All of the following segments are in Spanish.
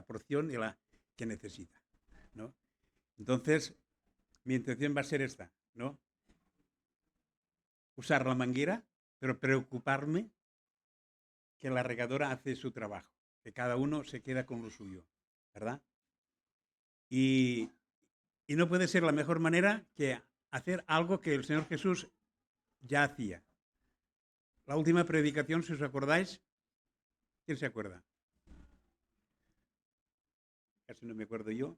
la porción y la que necesita, ¿no? Entonces, mi intención va a ser esta, ¿no? Usar la manguera, pero preocuparme que la regadora hace su trabajo, que cada uno se queda con lo suyo, ¿verdad? Y, y no puede ser la mejor manera que hacer algo que el Señor Jesús ya hacía. La última predicación, si os acordáis, ¿quién se acuerda? Casi no me acuerdo yo.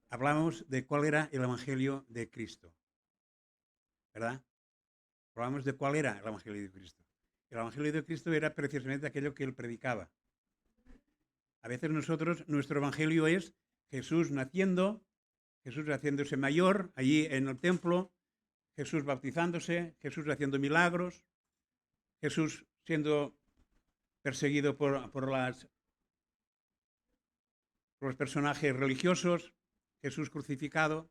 Hablamos de cuál era el Evangelio de Cristo, ¿verdad? Hablamos de cuál era el Evangelio de Cristo. El Evangelio de Cristo era precisamente aquello que él predicaba. A veces nosotros, nuestro Evangelio es Jesús naciendo, Jesús haciéndose mayor allí en el templo, Jesús bautizándose, Jesús haciendo milagros, Jesús siendo perseguido por los personajes religiosos, Jesús crucificado.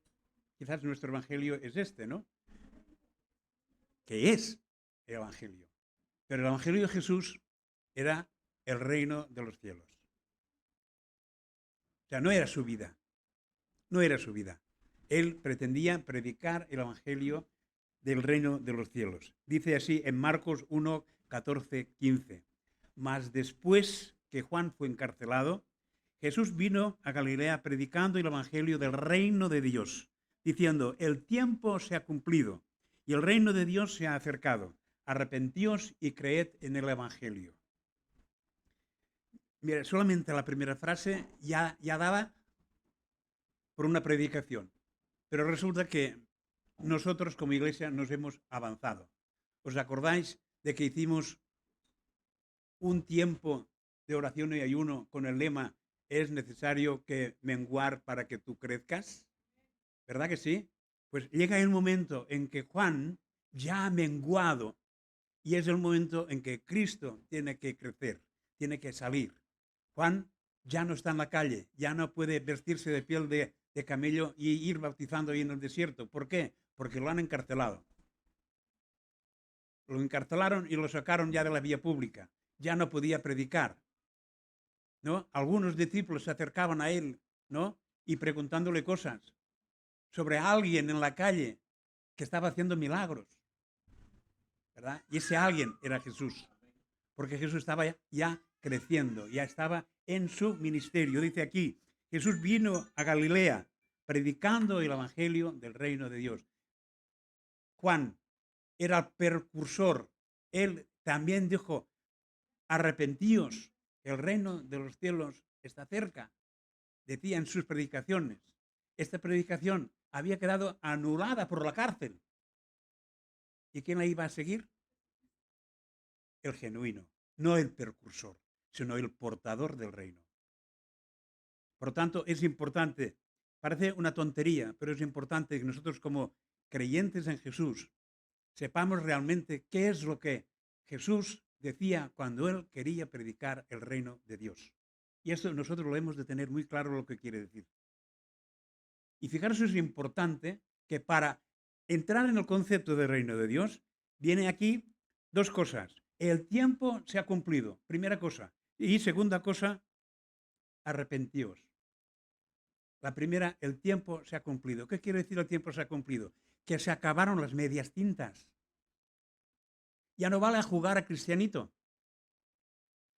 Quizás nuestro Evangelio es este, ¿no? Que es el Evangelio. Pero el Evangelio de Jesús era el reino de los cielos. O sea, no era su vida. No era su vida. Él pretendía predicar el Evangelio del reino de los cielos. Dice así en Marcos 1, 14, 15. Mas después que Juan fue encarcelado, Jesús vino a Galilea predicando el Evangelio del reino de Dios, diciendo, el tiempo se ha cumplido y el reino de Dios se ha acercado. Arrepentíos y creed en el Evangelio. Mira, solamente la primera frase ya daba por una predicación. Pero resulta que nosotros como iglesia nos hemos avanzado. ¿Os acordáis de que hicimos un tiempo de oración y ayuno con el lema es necesario que menguar para que tú crezcas? ¿Verdad que sí? Pues llega el momento en que Juan ya ha menguado y es el momento en que Cristo tiene que crecer, tiene que salir. Juan ya no está en la calle, ya no puede vestirse de piel de camello y ir bautizando ahí en el desierto. ¿Por qué? Porque lo han encarcelado. Lo encarcelaron y lo sacaron ya de la vía pública. Ya no podía predicar, ¿no? Algunos discípulos se acercaban a él, ¿no? Y preguntándole cosas sobre alguien en la calle que estaba haciendo milagros, ¿verdad? Y ese alguien era Jesús, porque Jesús estaba ya creciendo, ya estaba en su ministerio. Dice aquí, Jesús vino a Galilea predicando el Evangelio del reino de Dios. Juan era el precursor. Él también dijo, arrepentíos, el reino de los cielos está cerca. Decía en sus predicaciones. Esta predicación había quedado anulada por la cárcel. ¿Y quién la iba a seguir? El genuino, no el precursor, sino el portador del reino. Por lo tanto, es importante, parece una tontería, pero es importante que nosotros como creyentes en Jesús sepamos realmente qué es lo que Jesús decía cuando él quería predicar el reino de Dios. Y esto nosotros lo hemos de tener muy claro lo que quiere decir. Y fijaros, es importante que para entrar en el concepto del reino de Dios, viene aquí dos cosas. El tiempo se ha cumplido, primera cosa. Y segunda cosa, arrepentíos. La primera, el tiempo se ha cumplido. ¿Qué quiere decir el tiempo se ha cumplido? Que se acabaron las medias tintas. Ya no vale a jugar a cristianito.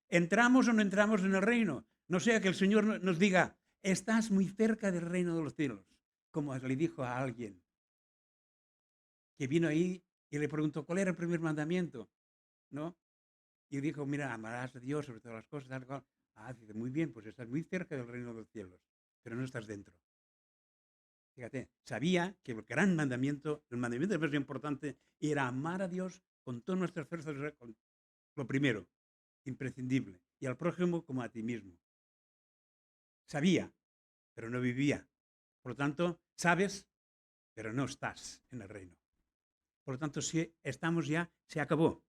¿Entramos o no entramos en el reino? No sea que el Señor nos diga, estás muy cerca del reino de los cielos, como le dijo a alguien que vino ahí y le preguntó, ¿cuál era el primer mandamiento? ¿No? Y dijo, mira, amarás a Dios sobre todas las cosas. Tal cual. Ah, dice, muy bien, pues estás muy cerca del reino de los cielos, pero no estás dentro. Fíjate, sabía que el gran mandamiento, el mandamiento más importante, era amar a Dios con todas nuestras fuerzas, lo primero, imprescindible, y al prójimo como a ti mismo. Sabía, pero no vivía. Por lo tanto, sabes, pero no estás en el reino. Por lo tanto, si estamos ya, se acabó.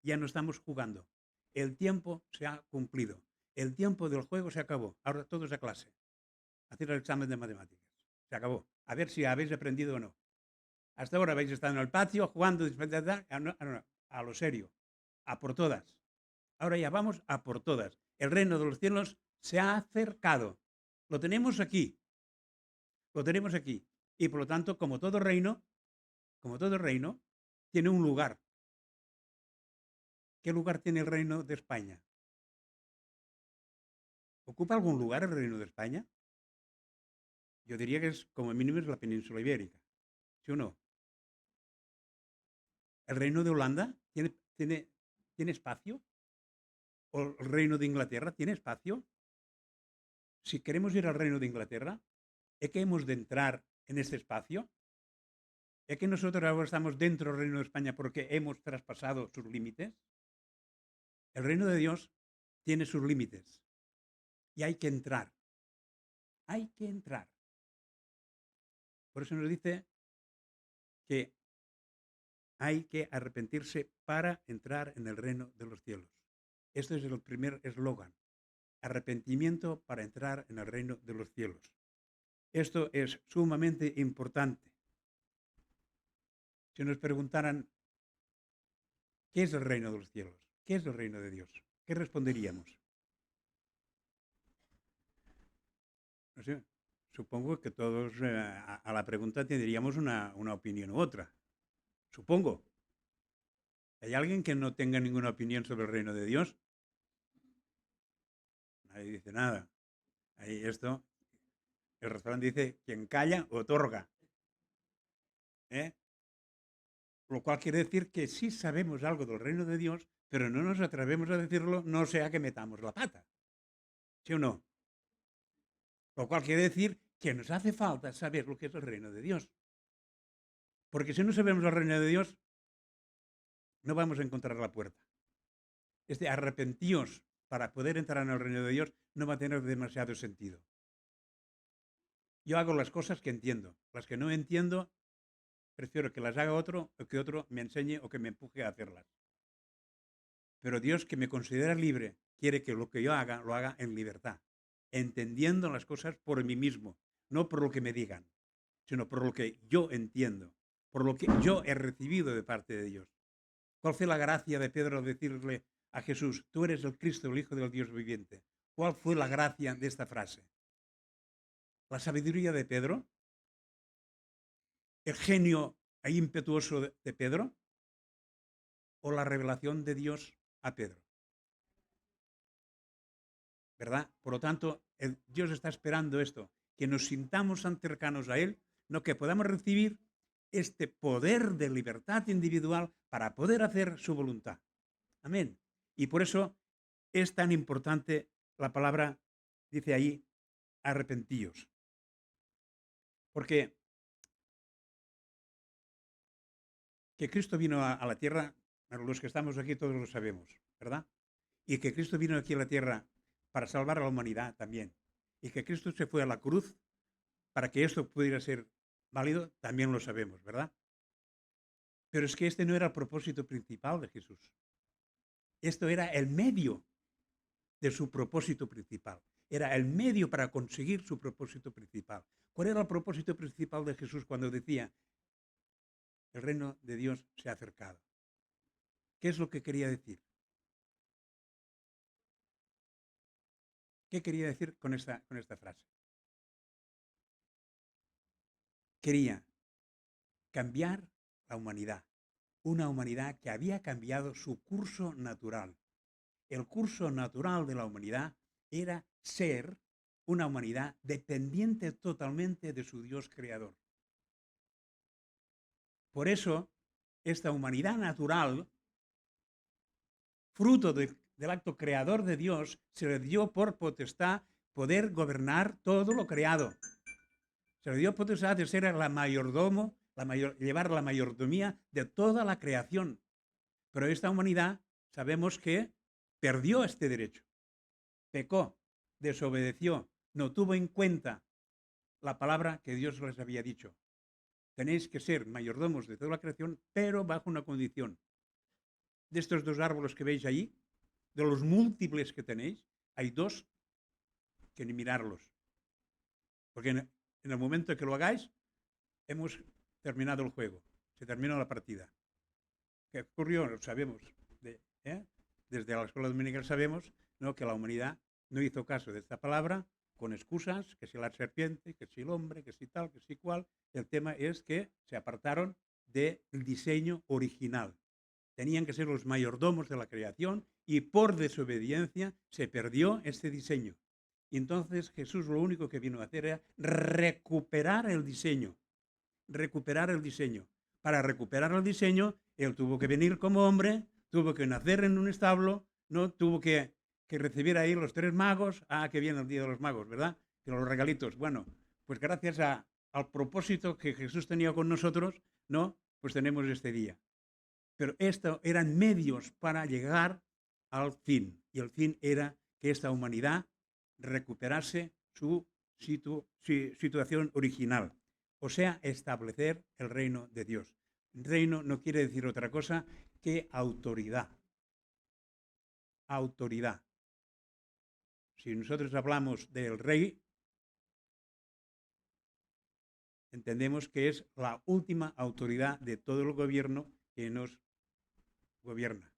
Ya no estamos jugando. El tiempo se ha cumplido. El tiempo del juego se acabó. Ahora todos a clase. Hacer el examen de matemáticas. Se acabó. A ver si habéis aprendido o no. Hasta ahora habéis estado en el patio jugando a lo serio. A por todas. Ahora ya vamos a por todas. El reino de los cielos se ha acercado. Lo tenemos aquí. Lo tenemos aquí. Y por lo tanto, como todo reino, tiene un lugar. ¿Qué lugar tiene el reino de España? ¿Ocupa algún lugar el reino de España? Yo diría que es, como mínimo, es la península ibérica. ¿Sí o no? ¿El reino de Holanda tiene espacio? ¿O el reino de Inglaterra tiene espacio? Si queremos ir al reino de Inglaterra, ¿es que hemos de entrar en este espacio? ¿Es que nosotros ahora estamos dentro del reino de España porque hemos traspasado sus límites? El reino de Dios tiene sus límites y hay que entrar. Hay que entrar. Por eso nos dice que hay que arrepentirse para entrar en el reino de los cielos. Este es el primer eslogan. Arrepentimiento para entrar en el reino de los cielos. Esto es sumamente importante. Si nos preguntaran, ¿qué es el reino de los cielos? ¿Qué es el reino de Dios? ¿Qué responderíamos? No sé, supongo que todos a la pregunta tendríamos una opinión u otra. Supongo. ¿Hay alguien que no tenga ninguna opinión sobre el reino de Dios? Nadie dice nada. Ahí el restaurante dice, quien calla, otorga. ¿Eh? Lo cual quiere decir que sí sabemos algo del reino de Dios, pero no nos atrevemos a decirlo, no sea que metamos la pata. ¿Sí o no? Lo cual quiere decir que nos hace falta saber lo que es el reino de Dios. Porque si no sabemos el reino de Dios, no vamos a encontrar la puerta. Arrepentíos para poder entrar en el reino de Dios no va a tener demasiado sentido. Yo hago las cosas que entiendo. Las que no entiendo, prefiero que las haga otro o que otro me enseñe o que me empuje a hacerlas. Pero Dios, que me considera libre, quiere que lo que yo haga, lo haga en libertad, entendiendo las cosas por mí mismo, no por lo que me digan, sino por lo que yo entiendo, por lo que yo he recibido de parte de Dios. ¿Cuál fue la gracia de Pedro al decirle a Jesús, tú eres el Cristo, el Hijo del Dios viviente? ¿Cuál fue la gracia de esta frase? ¿La sabiduría de Pedro? ¿El genio impetuoso de Pedro? ¿O la revelación de Dios a Pedro? ¿Verdad? Por lo tanto, Dios está esperando esto, que nos sintamos tan cercanos a Él, no que podamos recibir este poder de libertad individual para poder hacer su voluntad. Amén. Y por eso es tan importante la palabra, dice ahí, arrepentíos. Porque que Cristo vino a la tierra, los que estamos aquí todos lo sabemos, ¿verdad? Y que Cristo vino aquí a la tierra para salvar a la humanidad también. Y que Cristo se fue a la cruz para que esto pudiera ser válido, también lo sabemos, ¿verdad? Pero es que este no era el propósito principal de Jesús. Esto era el medio de su propósito principal. Era el medio para conseguir su propósito principal. ¿Cuál era el propósito principal de Jesús cuando decía, el reino de Dios se ha acercado? ¿Qué es lo que quería decir? ¿Qué quería decir con esta frase? Quería cambiar la humanidad. Una humanidad que había cambiado su curso natural. El curso natural de la humanidad era ser una humanidad dependiente totalmente de su Dios creador. Por eso, esta humanidad natural, fruto del acto creador de Dios, se le dio por potestad poder gobernar todo lo creado. Se le dio potestad de ser la mayordomo, llevar la mayordomía de toda la creación. Pero esta humanidad sabemos que perdió este derecho. Pecó, desobedeció, no tuvo en cuenta la palabra que Dios les había dicho. Tenéis que ser mayordomos de toda la creación, pero bajo una condición. De estos dos árboles que veis ahí, de los múltiples que tenéis, hay dos que ni mirarlos. Porque en el momento que lo hagáis, hemos terminado el juego. Se termina la partida. ¿Qué ocurrió? Lo sabemos. Desde la escuela dominical sabemos, ¿no?, que la humanidad no hizo caso de esta palabra con excusas, que si la serpiente, que si el hombre, que si tal, que si cual. El tema es que se apartaron del diseño original. Tenían que ser los mayordomos de la creación y por desobediencia se perdió este diseño. Y entonces Jesús lo único que vino a hacer era recuperar el diseño. Recuperar el diseño. Para recuperar el diseño, él tuvo que venir como hombre, tuvo que nacer en un establo, no tuvo que recibir ahí los 3 magos. Que viene el día de los magos, ¿verdad? Que los regalitos. Bueno, pues gracias al propósito que Jesús tenía con nosotros, ¿no? Pues tenemos este día. Pero esto eran medios para llegar al fin. Y el fin era que esta humanidad recuperase su situación original. O sea, establecer el reino de Dios. Reino no quiere decir otra cosa que autoridad. Autoridad. Si nosotros hablamos del rey, entendemos que es la última autoridad de todo el gobierno que nos gobierna.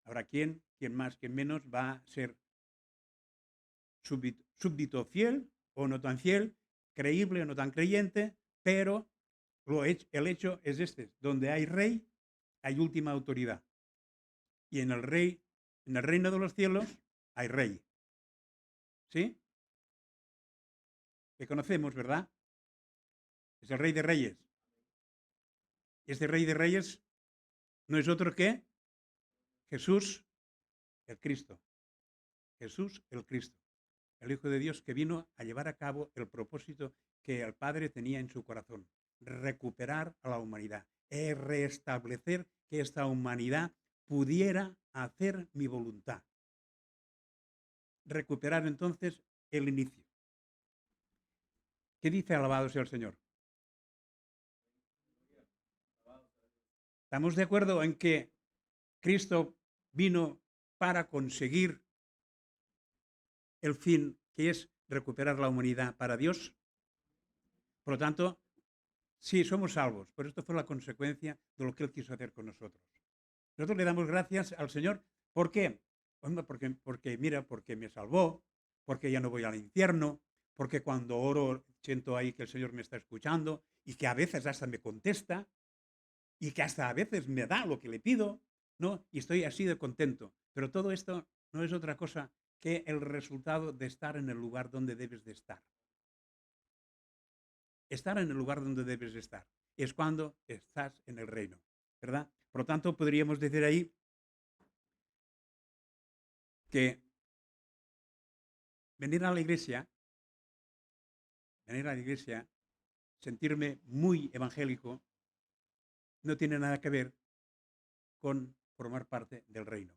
Ahora, ¿quién más, quién menos va a ser súbdito fiel o no tan fiel, creíble o no tan creyente? Pero el hecho es este: donde hay rey, hay última autoridad. Y en el reino de los cielos, hay rey. ¿Sí? Que conocemos, ¿verdad? Es el Rey de Reyes. Este Rey de Reyes no es otro que Jesús, el Cristo. Jesús, el Cristo. El Hijo de Dios que vino a llevar a cabo el propósito que el Padre tenía en su corazón. Recuperar a la humanidad. Restablecer que esta humanidad pudiera hacer mi voluntad. Recuperar entonces el inicio. ¿Qué dice alabado sea el Señor? ¿Estamos de acuerdo en que Cristo vino para conseguir el fin, que es recuperar la humanidad para Dios? Por lo tanto, sí, somos salvos, pero esto fue la consecuencia de lo que Él quiso hacer con nosotros. Nosotros le damos gracias al Señor. ¿Por qué? Porque me salvó, porque ya no voy al infierno, porque cuando oro siento ahí que el Señor me está escuchando y que a veces hasta me contesta y que hasta a veces me da lo que le pido, ¿no? Y estoy así de contento. Pero todo esto no es otra cosa que el resultado de estar en el lugar donde debes de estar. Estar en el lugar donde debes de estar es cuando estás en el reino, ¿verdad? Por lo tanto, podríamos decir ahí que venir a la iglesia, sentirme muy evangélico, no tiene nada que ver con formar parte del reino.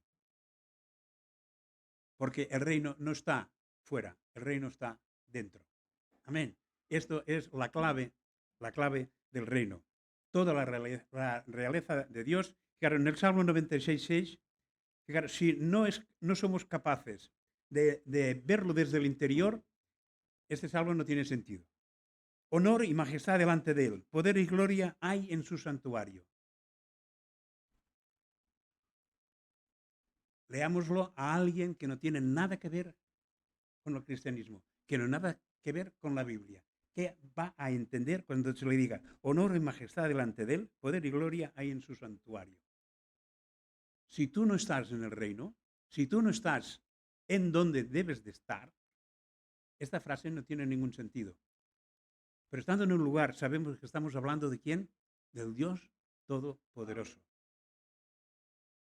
Porque el reino no está fuera, el reino está dentro. Amén. Esto es la clave del reino. Toda la realeza de Dios. Claro, en el Salmo 96:6, claro, si no somos capaces de verlo desde el interior, este salmo no tiene sentido. Honor y majestad delante de él, poder y gloria hay en su santuario. Leámoslo a alguien que no tiene nada que ver con el cristianismo, que no tiene nada que ver con la Biblia. ¿Qué va a entender cuando se le diga honor y majestad delante de él, poder y gloria hay en su santuario? Si tú no estás en el reino, si tú no estás en donde debes de estar, esta frase no tiene ningún sentido. Pero estando en un lugar, sabemos que estamos hablando de ¿quién? Del Dios Todopoderoso.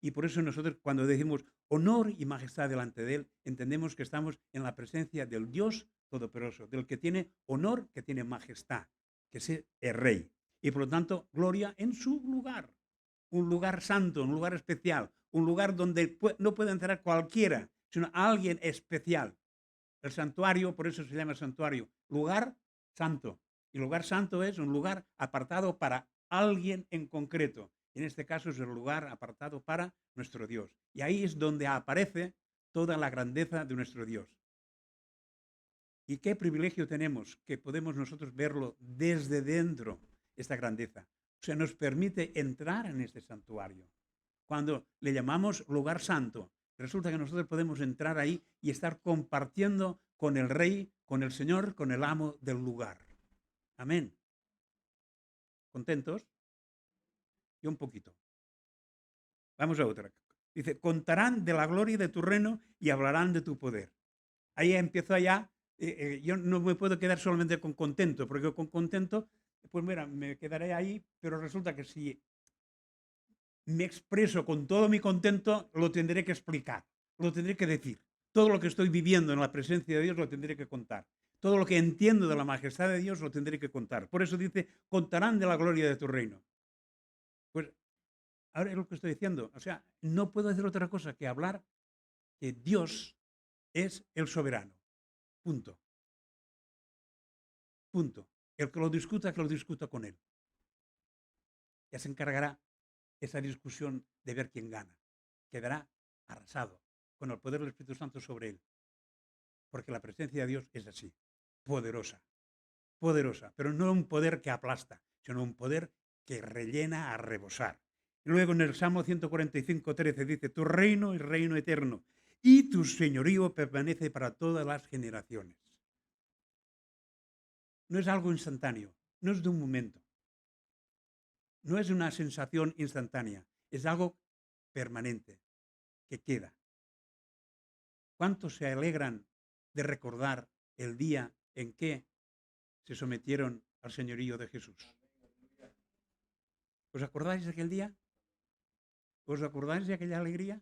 Y por eso nosotros cuando decimos honor y majestad delante de él, entendemos que estamos en la presencia del Dios Todopoderoso, del que tiene honor, que tiene majestad, que es el Rey. Y por lo tanto, gloria en su lugar. Un lugar santo, un lugar especial, un lugar donde no puede entrar cualquiera, sino alguien especial. El santuario, por eso se llama santuario, lugar santo. Y lugar santo es un lugar apartado para alguien en concreto. En este caso es el lugar apartado para nuestro Dios. Y ahí es donde aparece toda la grandeza de nuestro Dios. ¿Y qué privilegio tenemos? Que podemos nosotros verlo desde dentro, esta grandeza. Se nos permite entrar en este santuario. Cuando le llamamos lugar santo, Resulta que nosotros podemos entrar ahí y estar compartiendo con el Rey, con el Señor, con el amo del lugar. Amén. ¿Contentos? Y un poquito. Vamos a otra. Dice, contarán de la gloria de tu reino y hablarán de tu poder. Ahí empiezo ya, yo no me puedo quedar solamente con contento, porque con contento, pues mira, me quedaré ahí, pero resulta que si me expreso con todo mi contento, lo tendré que explicar, lo tendré que decir. Todo lo que estoy viviendo en la presencia de Dios lo tendré que contar. Todo lo que entiendo de la majestad de Dios lo tendré que contar. Por eso dice, contarán de la gloria de tu reino. Pues ahora es lo que estoy diciendo. O sea, no puedo hacer otra cosa que hablar que Dios es el soberano. Punto. Punto. El que lo discuta con él. Ya se encargará esa discusión de ver quién gana. Quedará arrasado con el poder del Espíritu Santo sobre él. Porque la presencia de Dios es así, poderosa, poderosa, pero no un poder que aplasta, sino un poder que rellena a rebosar. Y luego en el Salmo 145:13 dice, tu reino es reino eterno y tu señorío permanece para todas las generaciones. No es algo instantáneo, no es de un momento, no es una sensación instantánea, es algo permanente, que queda. ¿Cuántos se alegran de recordar el día en que se sometieron al señorío de Jesús? ¿Os acordáis de aquel día? ¿Os acordáis de aquella alegría?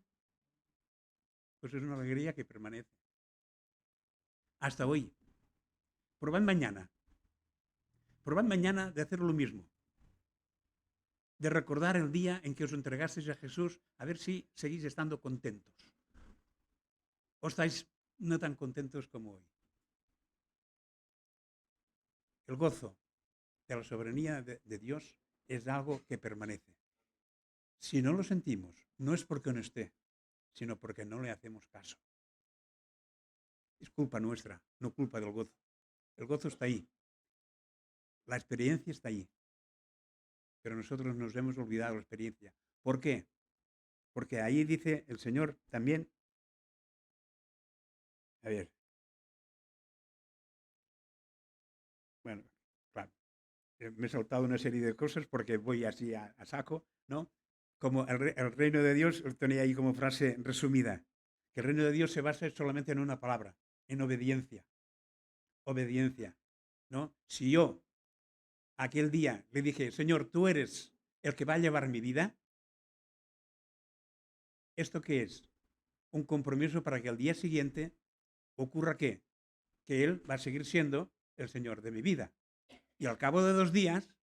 Pues es una alegría que permanece. Hasta hoy. Probad mañana. Probad mañana de hacer lo mismo. De recordar el día en que os entregasteis a Jesús, a ver si seguís estando contentos. ¿O estáis no tan contentos como hoy? El gozo de la soberanía de Dios es algo que permanece. Si no lo sentimos, no es porque no esté, sino porque no le hacemos caso. Es culpa nuestra, no culpa del gozo. El gozo está ahí. La experiencia está ahí. Pero nosotros nos hemos olvidado la experiencia. ¿Por qué? Porque ahí dice el Señor también, a ver, bueno, claro, me he saltado una serie de cosas porque voy así a saco, ¿no? Como el reino de Dios, lo tenía ahí como frase resumida, que el reino de Dios se basa solamente en una palabra, en obediencia. Obediencia, ¿no? Si yo aquel día le dije, Señor, tú eres el que va a llevar mi vida, ¿esto qué es? Un compromiso para que al día siguiente ocurra qué? Que Él va a seguir siendo el Señor de mi vida. Y al cabo de 2 días,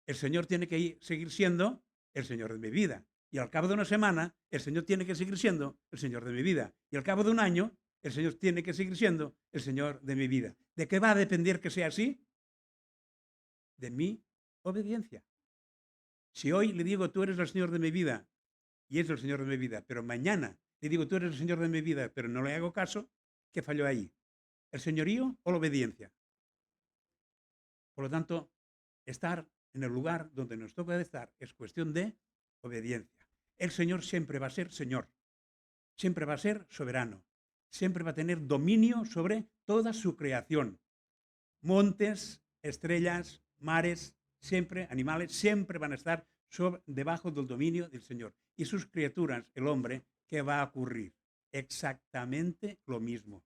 el Señor tiene que seguir siendo el Señor de mi vida. Y al cabo de una semana, el Señor tiene que seguir siendo el Señor de mi vida. Y al cabo de un año, el Señor tiene que seguir siendo el Señor de mi vida. ¿De qué va a depender que sea así? De mi obediencia. Si hoy le digo, tú eres el Señor de mi vida, y es el Señor de mi vida, pero mañana le digo, tú eres el Señor de mi vida, pero no le hago caso, ¿qué falló ahí? ¿El señorío o la obediencia? Por lo tanto, estar en el lugar donde nos toca estar es cuestión de obediencia. El Señor siempre va a ser Señor, siempre va a ser soberano, siempre va a tener dominio sobre toda su creación. Montes, estrellas, mares, siempre, animales, siempre van a estar debajo del dominio del Señor. Y sus criaturas, el hombre, ¿qué va a ocurrir? Exactamente lo mismo.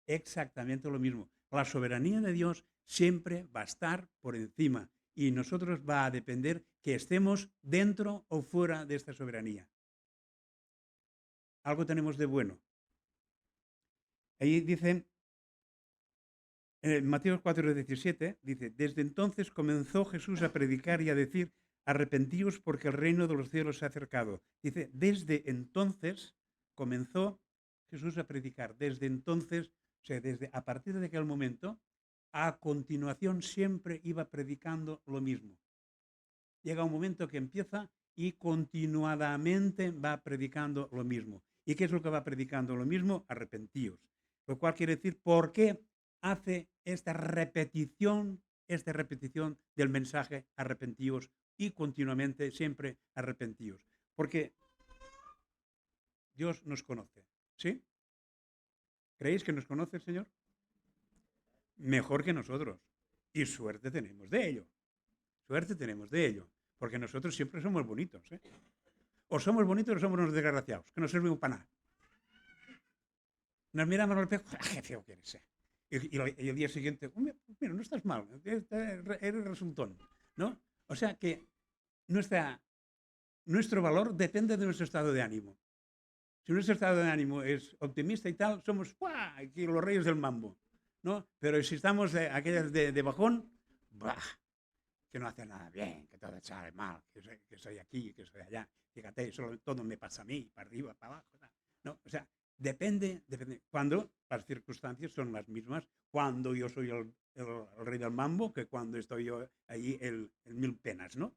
Exactamente lo mismo. La soberanía de Dios siempre va a estar por encima y nosotros va a depender que estemos dentro o fuera de esta soberanía. Algo tenemos de bueno. Ahí dicen, en Mateo 4:17, dice, desde entonces comenzó Jesús a predicar y a decir, arrepentíos porque el reino de los cielos se ha acercado. Dice, desde entonces comenzó Jesús a predicar. Desde entonces, o sea, desde a partir de aquel momento, a continuación siempre iba predicando lo mismo. Llega un momento que empieza y continuadamente va predicando lo mismo. ¿Y qué es lo que va predicando lo mismo? Arrepentíos. Lo cual quiere decir, ¿por qué hace esta repetición del mensaje arrepentíos y continuamente siempre arrepentíos? Porque Dios nos conoce. ¿Sí? ¿Creéis que nos conoce el Señor? Mejor que nosotros. Y suerte tenemos de ello. Suerte tenemos de ello. Porque nosotros siempre somos bonitos. ¿Eh? O somos bonitos o somos unos desgraciados, que no servimos para nada. Nos miramos al espejo, ¡ah, qué feo que eres! Y el día siguiente, mira, no estás mal, eres resultón, ¿no? O sea que nuestro valor depende de nuestro estado de ánimo. Si nuestro estado de ánimo es optimista y tal, somos aquí los reyes del mambo, ¿no? Pero si estamos aquellas de bajón, ¡bah! Que no hace nada bien, que todo sale mal, que soy aquí, que soy allá. Fíjate, todo me pasa a mí, para arriba, para abajo. ¿No? O sea, depende. Cuando las circunstancias son las mismas, cuando yo soy el rey del mambo, que cuando estoy yo allí el mil penas, ¿no?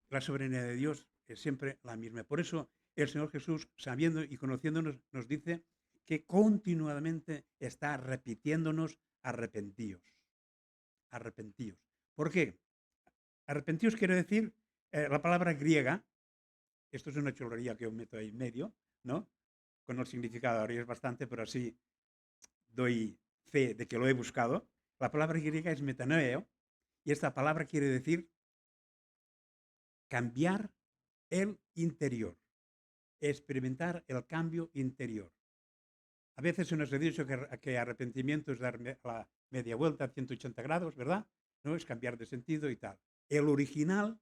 La soberanía de Dios es siempre la misma. Por eso el Señor Jesús, sabiendo y conociéndonos, nos dice que continuamente está repitiéndonos arrepentíos. Arrepentíos. ¿Por qué? Arrepentíos quiere decir la palabra griega, esto es una chulería que os meto ahí en medio, ¿no? Con el significado ahora es bastante, pero así doy fe de que lo he buscado. La palabra griega es metanoeo y esta palabra quiere decir cambiar el interior, experimentar el cambio interior. A veces se nos ha dicho que arrepentimiento es dar la media vuelta a 180 grados, ¿verdad? No es cambiar de sentido y tal. El original,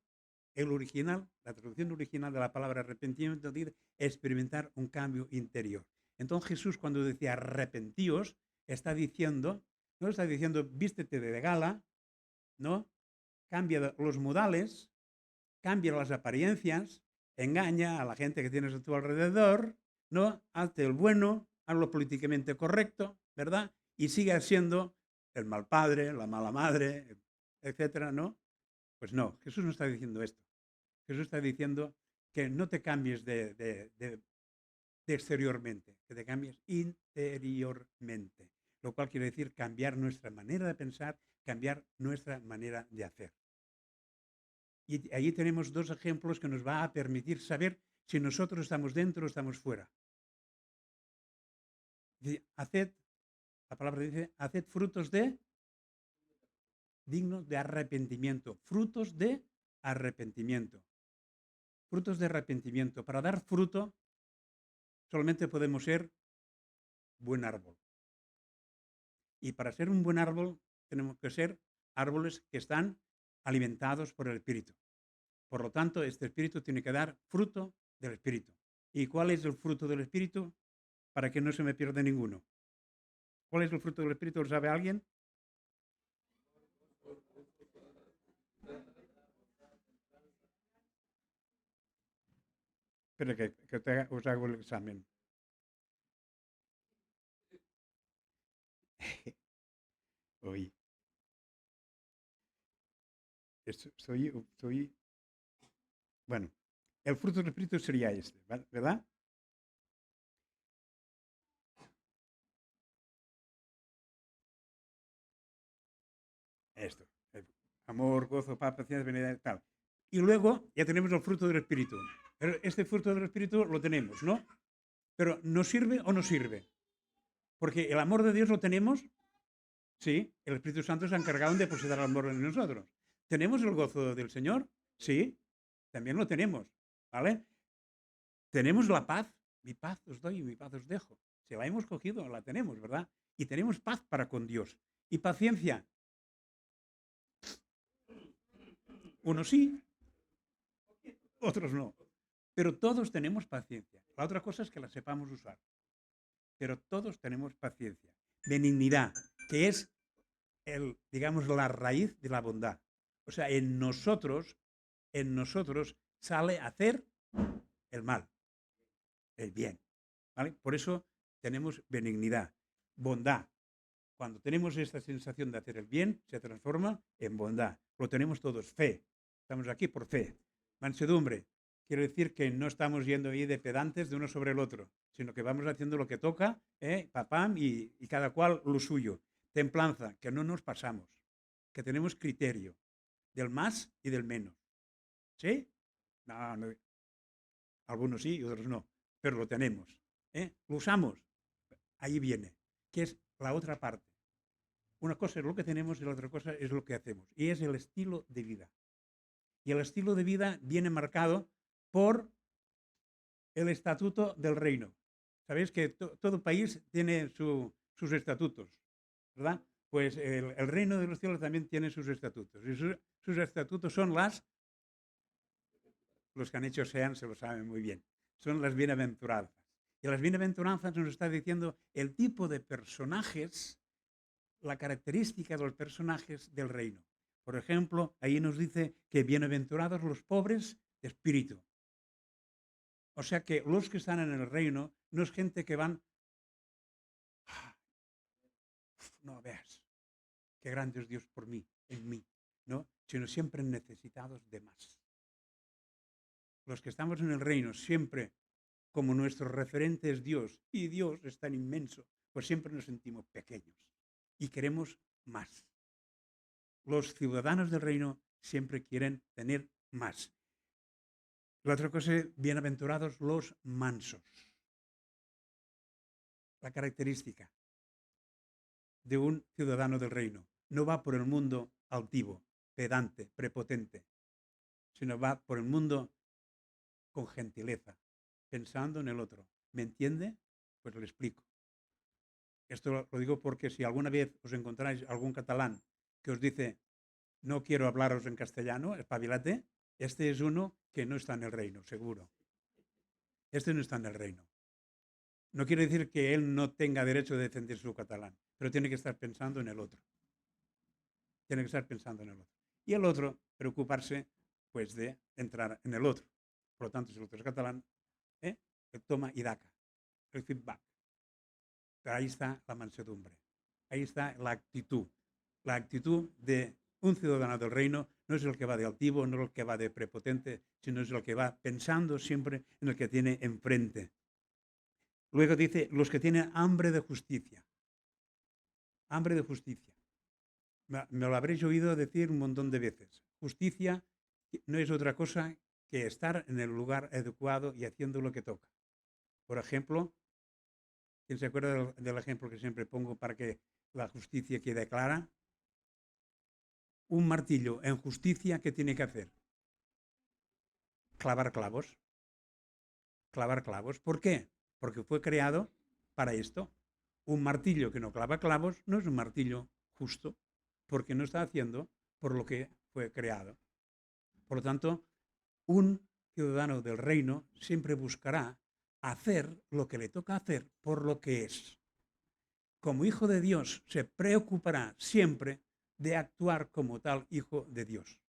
la traducción original de la palabra arrepentimiento dice experimentar un cambio interior. Entonces Jesús cuando decía arrepentíos, no está diciendo vístete de gala, ¿no? Cambia los modales, cambia las apariencias, engaña a la gente que tienes a tu alrededor, ¿no? Hazte el bueno, haz lo políticamente correcto, ¿verdad? Y sigue siendo el mal padre, la mala madre, etcétera, ¿no? Pues no, Jesús no está diciendo esto. Jesús está diciendo que no te cambies de exteriormente, que te cambies interiormente, lo cual quiere decir cambiar nuestra manera de pensar, cambiar nuestra manera de hacer. Y allí tenemos dos ejemplos que nos va a permitir saber si nosotros estamos dentro o estamos fuera. La palabra dice, haced frutos dignos de arrepentimiento, frutos de arrepentimiento. Frutos de arrepentimiento. Para dar fruto solamente podemos ser buen árbol. Y para ser un buen árbol tenemos que ser árboles que están alimentados por el Espíritu. Por lo tanto, este Espíritu tiene que dar fruto del Espíritu. ¿Y cuál es el fruto del Espíritu? Para que no se me pierda ninguno. ¿Cuál es el fruto del Espíritu? ¿Lo sabe alguien? Espera que os hago el examen. Oye. Bueno, el fruto del Espíritu sería este, ¿verdad? Esto. Amor, gozo, paz, paciencia, benignidad, tal. Y luego ya tenemos el fruto del Espíritu. Pero este fruto del Espíritu lo tenemos, ¿no? Pero ¿nos sirve o no sirve? Porque el amor de Dios lo tenemos, sí, el Espíritu Santo se ha encargado de depositar el amor en nosotros. ¿Tenemos el gozo del Señor? Sí, también lo tenemos, ¿vale? Tenemos la paz, mi paz os doy y mi paz os dejo. Si la hemos cogido, la tenemos, ¿verdad? Y tenemos paz para con Dios. Y paciencia. Unos sí, otros no. Pero todos tenemos paciencia. La otra cosa es que la sepamos usar. Pero todos tenemos paciencia. Benignidad, que es digamos, la raíz de la bondad. O sea, en nosotros sale a hacer el mal, el bien. ¿Vale? Por eso tenemos benignidad, bondad. Cuando tenemos esta sensación de hacer el bien, se transforma en bondad. Lo tenemos todos, fe. Estamos aquí por fe. Mansedumbre. Quiere decir que no estamos yendo ahí de pedantes de uno sobre el otro, sino que vamos haciendo lo que toca, papam, y cada cual lo suyo. Templanza, que no nos pasamos, que tenemos criterio del más y del menos. ¿Sí? No, Algunos sí y otros no, pero lo tenemos. ¿Lo usamos? Ahí viene, que es la otra parte. Una cosa es lo que tenemos y la otra cosa es lo que hacemos. Y es el estilo de vida. Y el estilo de vida viene marcado por el estatuto del reino. Sabéis que todo país tiene sus estatutos, ¿verdad? Pues el reino de los cielos también tiene sus estatutos. Y sus estatutos son los que han hecho SEAN se lo saben muy bien, son las bienaventuranzas. Y las bienaventuranzas nos está diciendo el tipo de personajes, la característica de los personajes del reino. Por ejemplo, ahí nos dice que bienaventurados los pobres de espíritu. O sea que los que están en el reino no es gente que van, no veas, qué grande es Dios por mí, en mí, ¿no? Sino siempre necesitados de más. Los que estamos en el reino siempre, como nuestro referente es Dios, y Dios es tan inmenso, pues siempre nos sentimos pequeños y queremos más. Los ciudadanos del reino siempre quieren tener más. La otra cosa es, bienaventurados los mansos. La característica de un ciudadano del reino no va por el mundo altivo, pedante, prepotente, sino va por el mundo con gentileza, pensando en el otro. ¿Me entiende? Pues le explico. Esto lo digo porque si alguna vez os encontráis algún catalán que os dice no quiero hablaros en castellano, espabilate, este es uno que no está en el reino, seguro. Este no está en el reino. No quiere decir que él no tenga derecho de defender su catalán, pero tiene que estar pensando en el otro. Tiene que estar pensando en el otro. Y el otro, preocuparse, pues, de entrar en el otro. Por lo tanto, si el otro es catalán, ¿eh? Toma y daca, el feedback. Pero ahí está la mansedumbre. Ahí está la actitud. La actitud de un ciudadano del reino no es el que va de altivo, no es el que va de prepotente, sino es el que va pensando siempre en el que tiene enfrente. Luego dice, los que tienen hambre de justicia. Hambre de justicia. Me lo habréis oído decir un montón de veces. Justicia no es otra cosa que estar en el lugar adecuado y haciendo lo que toca. Por ejemplo, ¿quién se acuerda del ejemplo que siempre pongo para que la justicia quede clara? Un martillo en justicia, ¿qué tiene que hacer? Clavar clavos. Clavar clavos. ¿Por qué? Porque fue creado para esto. Un martillo que no clava clavos no es un martillo justo, porque no está haciendo por lo que fue creado. Por lo tanto, un ciudadano del reino siempre buscará hacer lo que le toca hacer por lo que es. Como hijo de Dios, se preocupará siempre de actuar como tal hijo de Dios.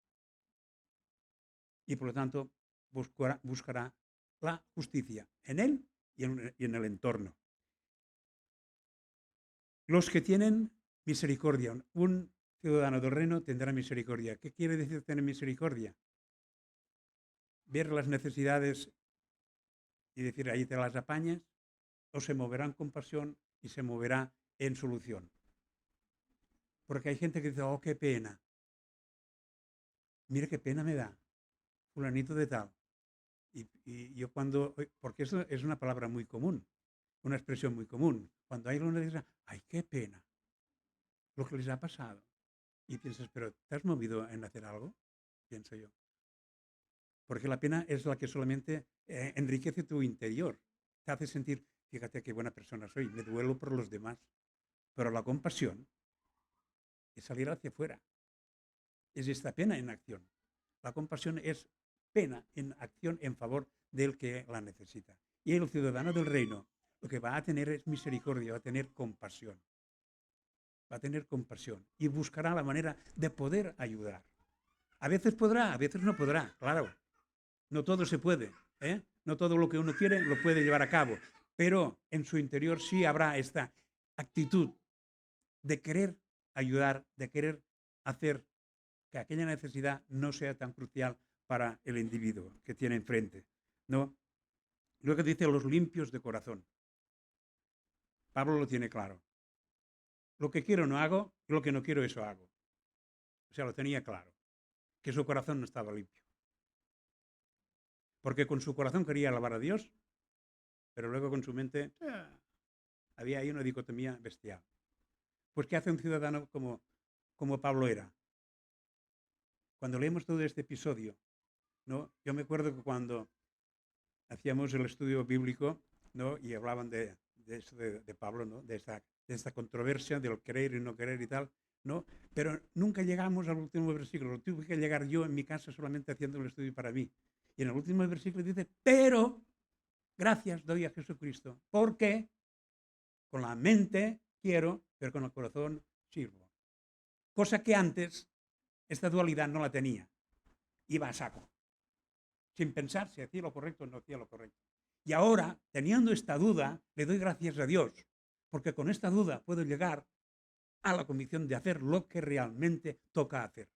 Y por lo tanto, buscará la justicia en él y en el entorno. Los que tienen misericordia. Un ciudadano del reino tendrá misericordia. ¿Qué quiere decir tener misericordia? Ver las necesidades y decir, ahí te las apañas, o se moverá en compasión y se moverá en solución. Porque hay gente que dice, oh, qué pena. Mire qué pena me da, fulanito de tal. Y yo cuando, porque eso es una palabra muy común, una expresión muy común. Cuando hay una dice, ay, qué pena lo que les ha pasado. Y piensas, pero ¿te has movido en hacer algo? Pienso yo. Porque la pena es la que solamente enriquece tu interior. Te hace sentir, fíjate qué buena persona soy, me duelo por los demás. Pero la compasión es salir hacia afuera. Es esta pena en acción. La compasión es pena en acción en favor del que la necesita. Y el ciudadano del reino lo que va a tener es misericordia, va a tener compasión. Va a tener compasión y buscará la manera de poder ayudar. A veces podrá, a veces no podrá, claro. No todo se puede, ¿eh? No todo lo que uno quiere lo puede llevar a cabo, pero en su interior sí habrá esta actitud de querer ayudar, de querer hacer que aquella necesidad no sea tan crucial para el individuo que tiene enfrente, ¿no? Luego dice los limpios de corazón. Pablo lo tiene claro. Lo que quiero no hago, lo que no quiero eso hago. O sea, lo tenía claro, que su corazón no estaba limpio. porque con su corazón quería alabar a Dios, pero luego con su mente había ahí una dicotomía bestial. Pues ¿qué hace un ciudadano como Pablo era? Cuando leemos todo este episodio, ¿no? Yo me acuerdo que cuando hacíamos el estudio bíblico, ¿no? Y hablaban de eso de Pablo, ¿no? De esta controversia del querer y no querer y tal, ¿no? Pero nunca llegamos al último versículo. Tuve que llegar yo en mi casa solamente haciendo el estudio para mí. Y en el último versículo dice, pero gracias doy a Jesucristo, porque con la mente quiero, pero con el corazón sirvo. Cosa que antes esta dualidad no la tenía. Iba a saco, sin pensar si hacía lo correcto o no hacía lo correcto. Y ahora, teniendo esta duda, le doy gracias a Dios, porque con esta duda puedo llegar a la convicción de hacer lo que realmente toca hacer.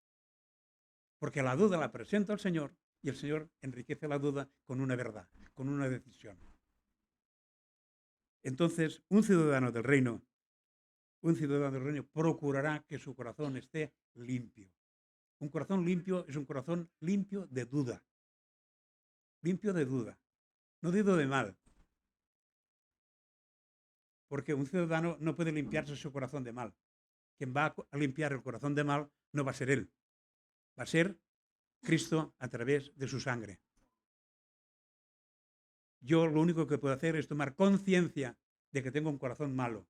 Porque la duda la presento al Señor y el Señor enriquece la duda con una verdad, con una decisión. Entonces, un ciudadano del reino procurará que su corazón esté limpio. Un corazón limpio es un corazón limpio de duda. Limpio de duda. No de duda de mal. Porque un ciudadano no puede limpiarse su corazón de mal. Quien va a limpiar el corazón de mal no va a ser él. Va a ser Cristo a través de su sangre. Yo lo único que puedo hacer es tomar conciencia de que tengo un corazón malo.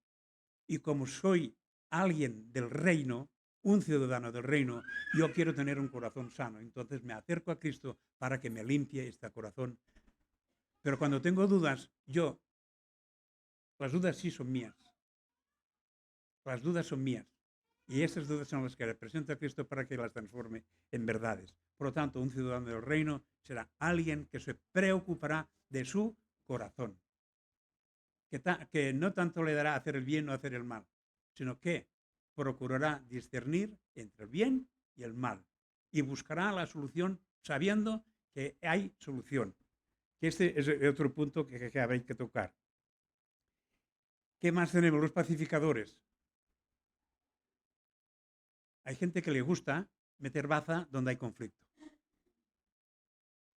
Y como soy alguien del reino, un ciudadano del reino, yo quiero tener un corazón sano. Entonces me acerco a Cristo para que me limpie este corazón. Pero cuando tengo dudas, las dudas sí son mías. Las dudas son mías. Y esas dudas son las que representa a Cristo para que las transforme en verdades. Por lo tanto, un ciudadano del reino será alguien que se preocupará de su corazón. Que no tanto le dará hacer el bien o hacer el mal, sino que procurará discernir entre el bien y el mal. Y buscará la solución sabiendo que hay solución. Este es otro punto que habéis que tocar. ¿Qué más tenemos? Los pacificadores. Hay gente que le gusta meter baza donde hay conflicto.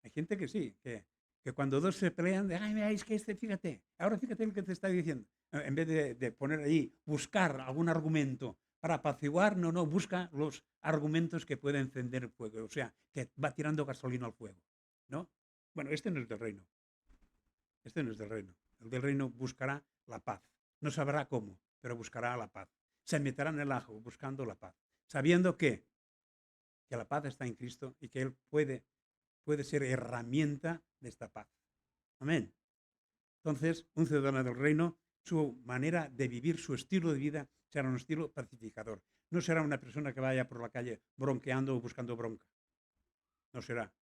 Hay gente que sí, que cuando dos se pelean, ay, mira, es que fíjate, ahora fíjate lo que te está diciendo. En vez de poner ahí, buscar algún argumento para apaciguar, no, busca los argumentos que pueden encender el fuego, o sea, que va tirando gasolina al fuego, ¿no? Bueno, este no es del reino. Este no es del reino. El del reino buscará la paz. No sabrá cómo, pero buscará la paz. Se meterá en el ajo buscando la paz, sabiendo que la paz está en Cristo y que Él puede ser herramienta de esta paz. Amén. Entonces, un ciudadano del reino, su manera de vivir, su estilo de vida, será un estilo pacificador. No será una persona que vaya por la calle bronqueando o buscando bronca. No será.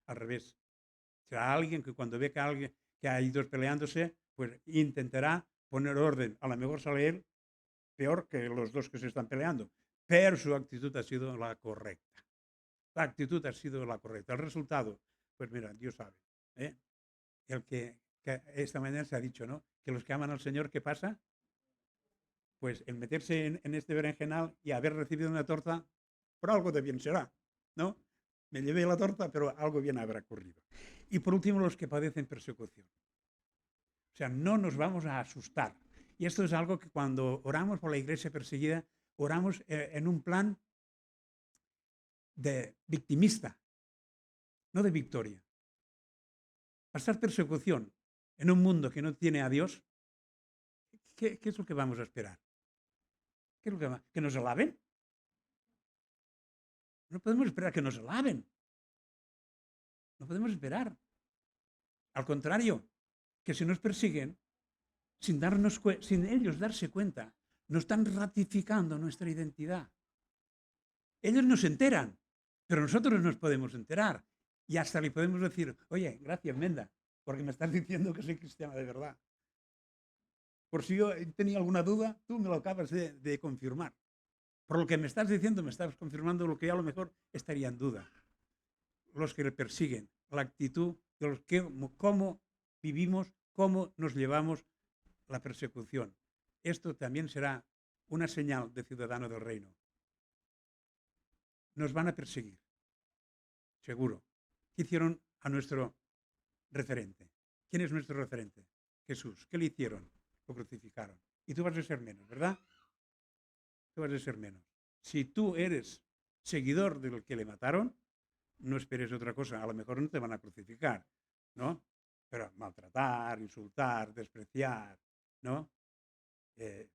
Al revés. Será alguien que cuando ve que hay dos peleándose, pues intentará poner orden. A lo mejor sale él peor que los dos que se están peleando, pero su actitud ha sido la correcta. La actitud ha sido la correcta. El resultado, pues mira, Dios sabe. ¿Eh? El que esta mañana se ha dicho, ¿no? Que los que aman al Señor, ¿qué pasa? Pues el meterse en este berenjenal y haber recibido una torta, por algo de bien será, ¿no? Me llevé la torta, pero algo bien habrá ocurrido. Y por último, los que padecen persecución. O sea, no nos vamos a asustar. Y esto es algo que cuando oramos por la iglesia perseguida, oramos en un plan de victimista, no de victoria. Pasar persecución en un mundo que no tiene a Dios, ¿qué es lo que vamos a esperar? ¿Qué es lo que nos alaben? No podemos esperar que nos alaben. No podemos esperar. Al contrario, que si nos persiguen, sin ellos darse cuenta, nos están ratificando nuestra identidad. Ellos no se enteran, pero nosotros nos podemos enterar. Y hasta le podemos decir, oye, gracias, Menda, porque me estás diciendo que soy cristiana de verdad. Por si yo tenía alguna duda, tú me lo acabas de confirmar. Por lo que me estás diciendo, me estás confirmando lo que a lo mejor estaría en duda. Los que le persiguen, la actitud de los que, cómo vivimos, cómo nos llevamos la persecución. Esto también será una señal de ciudadano del reino. Nos van a perseguir, seguro. ¿Qué hicieron a nuestro referente? ¿Quién es nuestro referente? Jesús. ¿Qué le hicieron? Lo crucificaron. Y tú vas a ser menos, ¿verdad? Tú vas a ser menos. Si tú eres seguidor del que le mataron, no esperes otra cosa. A lo mejor no te van a crucificar, ¿no? Pero maltratar, insultar, despreciar, ¿no? Eh,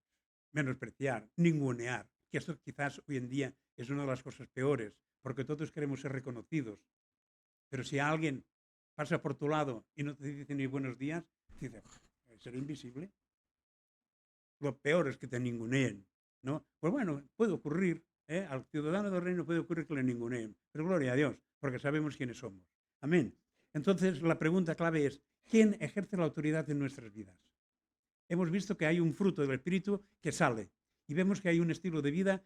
menospreciar, ningunear. Que esto quizás hoy en día es una de las cosas peores, porque todos queremos ser reconocidos. Pero si alguien pasa por tu lado y no te dice ni buenos días, dices, ¿será invisible? Lo peor es que te ninguneen, ¿no? Pues bueno, puede ocurrir, ¿eh? Al ciudadano del reino puede ocurrir que le ninguneen, pero gloria a Dios, porque sabemos quiénes somos. Amén. Entonces, la pregunta clave es, ¿quién ejerce la autoridad en nuestras vidas? Hemos visto que hay un fruto del Espíritu que sale y vemos que hay un estilo de vida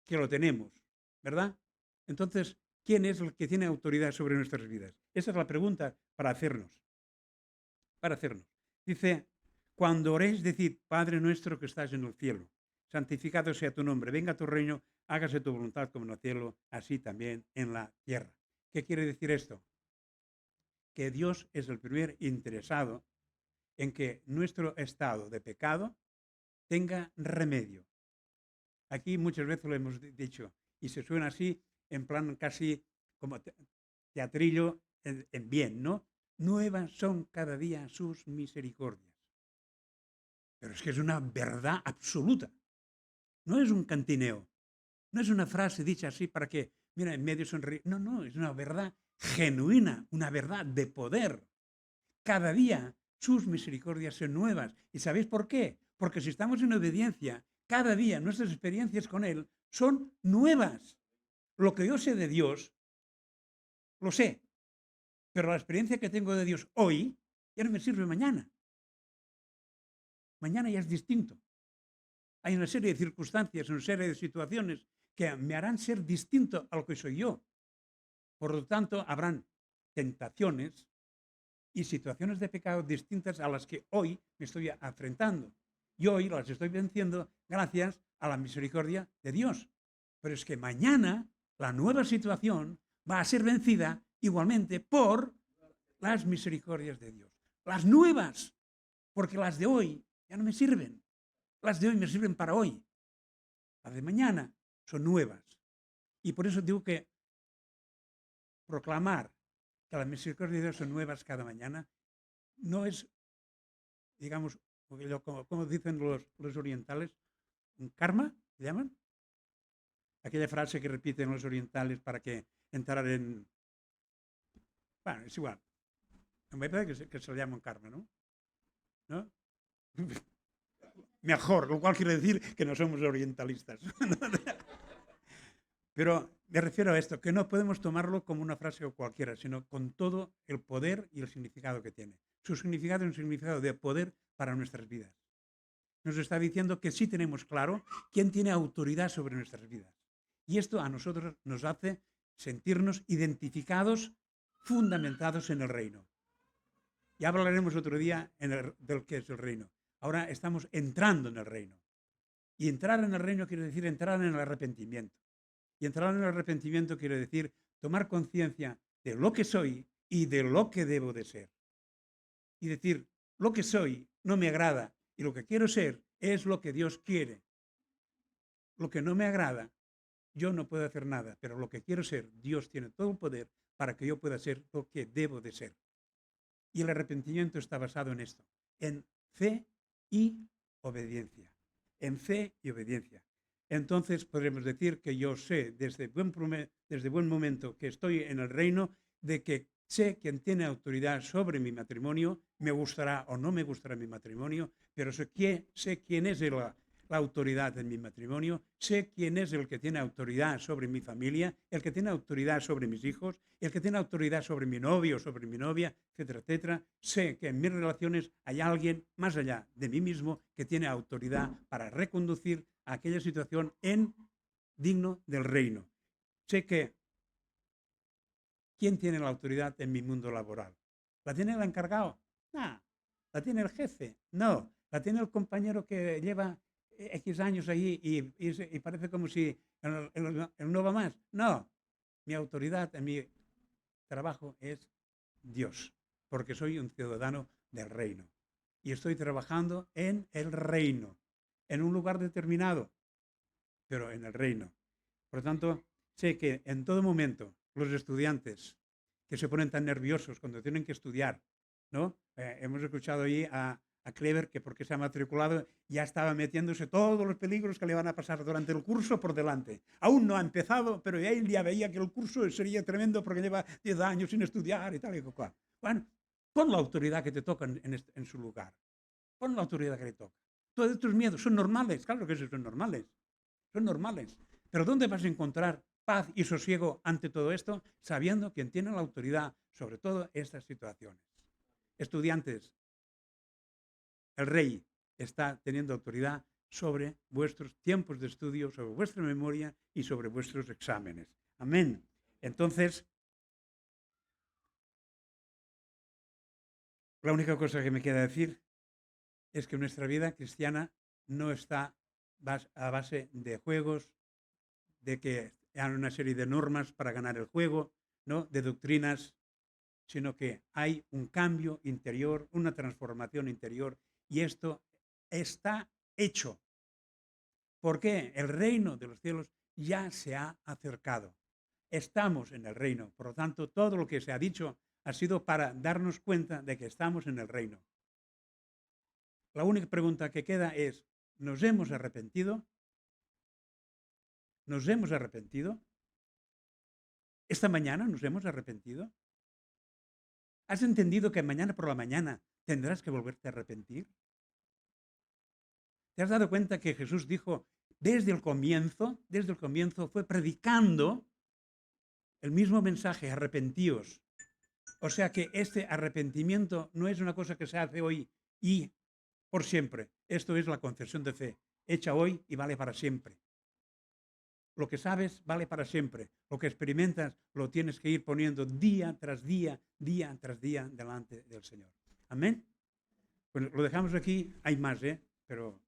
que lo tenemos, ¿verdad? Entonces, ¿quién es el que tiene autoridad sobre nuestras vidas? Esa es la pregunta para hacernos. Para hacernos. Dice, cuando oréis, decid, Padre nuestro que estás en el cielo, santificado sea tu nombre, venga tu reino, hágase tu voluntad como en el cielo, así también en la tierra. ¿Qué quiere decir esto? Que Dios es el primer interesado en que nuestro estado de pecado tenga remedio. Aquí muchas veces lo hemos dicho y se suena así, en plan casi como teatrillo en bien, ¿no? Nuevas son cada día sus misericordias. Pero es que es una verdad absoluta. No es un cantineo. No es una frase dicha así para que, mira, en medio sonreír. No, no, es una verdad genuina, una verdad de poder. Cada día sus misericordias son nuevas. ¿Y sabéis por qué? Porque si estamos en obediencia, cada día nuestras experiencias con Él son nuevas. Lo que yo sé de Dios, lo sé. Pero la experiencia que tengo de Dios hoy ya no me sirve mañana. Mañana ya es distinto. Hay una serie de circunstancias, una serie de situaciones que me harán ser distinto a lo que soy yo. Por lo tanto, habrán tentaciones y situaciones de pecado distintas a las que hoy me estoy enfrentando. Y hoy las estoy venciendo gracias a la misericordia de Dios. Pero es que mañana la nueva situación va a ser vencida igualmente por las misericordias de Dios. Las nuevas, porque las de hoy ya no me sirven. Las de hoy me sirven para hoy. Las de mañana son nuevas. Y por eso digo que proclamar que las misericordias de Dios son nuevas cada mañana no es, digamos, como dicen los orientales, un karma, ¿se llaman? Aquella frase que repiten los orientales para que entrar en... Bueno, es igual. Me parece que se le llama un karma, ¿no? ¿No? Mejor, lo cual quiere decir que no somos orientalistas. Pero me refiero a esto, que no podemos tomarlo como una frase o cualquiera, sino con todo el poder y el significado que tiene. Su significado es un significado de poder para nuestras vidas. Nos está diciendo que sí tenemos claro quién tiene autoridad sobre nuestras vidas. Y esto a nosotros nos hace sentirnos identificados, fundamentados en el reino. Ya hablaremos otro día del que es el reino. Ahora estamos entrando en el reino. Y entrar en el reino quiere decir entrar en el arrepentimiento. Y entrar en el arrepentimiento quiere decir tomar conciencia de lo que soy y de lo que debo de ser. Y decir, lo que soy no me agrada y lo que quiero ser es lo que Dios quiere. Lo que no me agrada, yo no puedo hacer nada, pero lo que quiero ser, Dios tiene todo el poder para que yo pueda ser lo que debo de ser. Y el arrepentimiento está basado en esto, en fe y obediencia. En fe y obediencia. Entonces podremos decir que yo sé desde buen momento que estoy en el reino de que sé quién tiene autoridad sobre mi matrimonio, me gustará o no me gustará mi matrimonio, pero sé quién es la autoridad en mi matrimonio, sé quién es el que tiene autoridad sobre mi familia, el que tiene autoridad sobre mis hijos, el que tiene autoridad sobre mi novio, sobre mi novia, etcétera, etcétera. Sé que en mis relaciones hay alguien más allá de mí mismo que tiene autoridad para reconducir a aquella situación en digno del reino. Sé que ¿quién tiene la autoridad en mi mundo laboral? ¿La tiene el encargado? No. ¿La tiene el jefe? No. ¿La tiene el compañero que lleva X años allí y parece como si él no va más? No. Mi autoridad en mi trabajo es Dios. porque soy un ciudadano del reino. Y estoy trabajando en el reino, en un lugar determinado, pero en el reino. Por lo tanto, sé que en todo momento los estudiantes que se ponen tan nerviosos cuando tienen que estudiar, ¿no? Hemos escuchado ahí a Clever que porque se ha matriculado ya estaba metiéndose todos los peligros que le van a pasar durante el curso por delante. Aún no ha empezado, pero ya él ya veía que el curso sería tremendo porque lleva 10 años sin estudiar y tal y cual. Bueno, pon la autoridad que te toca en su lugar. Pon la autoridad que le toca. Todos estos miedos son normales, claro que sí, son normales. Son normales. Pero ¿dónde vas a encontrar paz y sosiego ante todo esto? Sabiendo quién tiene la autoridad sobre todo estas situaciones. Estudiantes, el rey está teniendo autoridad sobre vuestros tiempos de estudio, sobre vuestra memoria y sobre vuestros exámenes. Amén. Entonces, la única cosa que me queda decir es que nuestra vida cristiana no está a base de juegos, de que hay una serie de normas para ganar el juego, ¿no? De doctrinas, sino que hay un cambio interior, una transformación interior, y esto está hecho. ¿Por qué? El reino de los cielos ya se ha acercado. Estamos en el reino. Por lo tanto, todo lo que se ha dicho ha sido para darnos cuenta de que estamos en el reino. La única pregunta que queda es, ¿nos hemos arrepentido? ¿Nos hemos arrepentido? ¿Esta mañana nos hemos arrepentido? ¿Has entendido que mañana por la mañana tendrás que volverte a arrepentir? ¿Te has dado cuenta que Jesús dijo desde el comienzo fue predicando el mismo mensaje, arrepentíos? O sea que este arrepentimiento no es una cosa que se hace hoy y por siempre. Esto es la confesión de fe, hecha hoy y vale para siempre. Lo que sabes vale para siempre. Lo que experimentas lo tienes que ir poniendo día tras día, día tras día delante del Señor. Amén. Bueno, lo dejamos aquí. Hay más, pero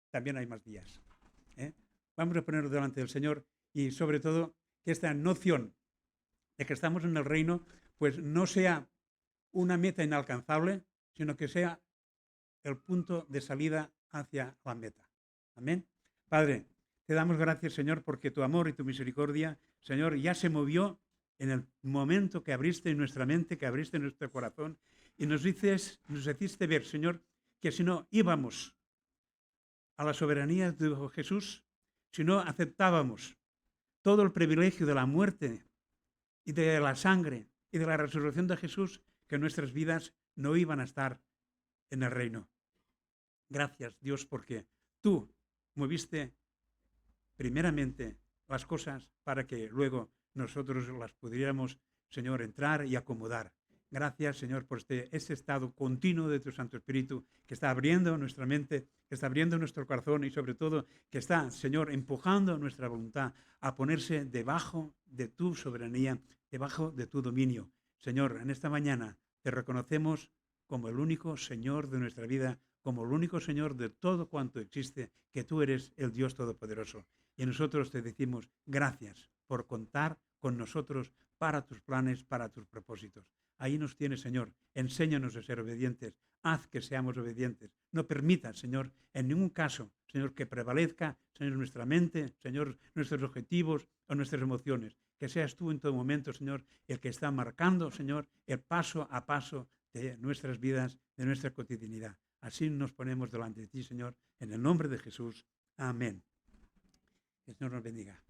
también hay más días. Vamos a ponerlo delante del Señor y sobre todo que esta noción de que estamos en el reino pues no sea una meta inalcanzable, sino que sea el punto de salida hacia la meta. Amén. Padre, te damos gracias, Señor, porque tu amor y tu misericordia, Señor, ya se movió en el momento que abriste nuestra mente, que abriste nuestro corazón y nos hiciste ver, Señor, que si no íbamos a la soberanía de Jesús, si no aceptábamos todo el privilegio de la muerte y de la sangre y de la resurrección de Jesús, que nuestras vidas no iban a estar en el reino. Gracias, Dios, porque tú moviste primeramente las cosas para que luego nosotros las pudiéramos, Señor, entrar y acomodar. Gracias, Señor, por este estado continuo de tu Santo Espíritu que está abriendo nuestra mente, que está abriendo nuestro corazón y sobre todo que está, Señor, empujando nuestra voluntad a ponerse debajo de tu soberanía, debajo de tu dominio. Señor, en esta mañana te reconocemos como el único Señor de nuestra vida, como el único Señor de todo cuanto existe, que tú eres el Dios Todopoderoso. Y nosotros te decimos gracias por contar con nosotros para tus planes, para tus propósitos. Ahí nos tienes, Señor. Enséñanos a ser obedientes. Haz que seamos obedientes. No permitas, Señor, en ningún caso, Señor, que prevalezca, Señor, nuestra mente, Señor, nuestros objetivos o nuestras emociones. Que seas tú en todo momento, Señor, el que está marcando, Señor, el paso a paso de nuestras vidas, de nuestra cotidianidad. Así nos ponemos delante de ti, Señor, en el nombre de Jesús. Amén. Que el Señor nos bendiga.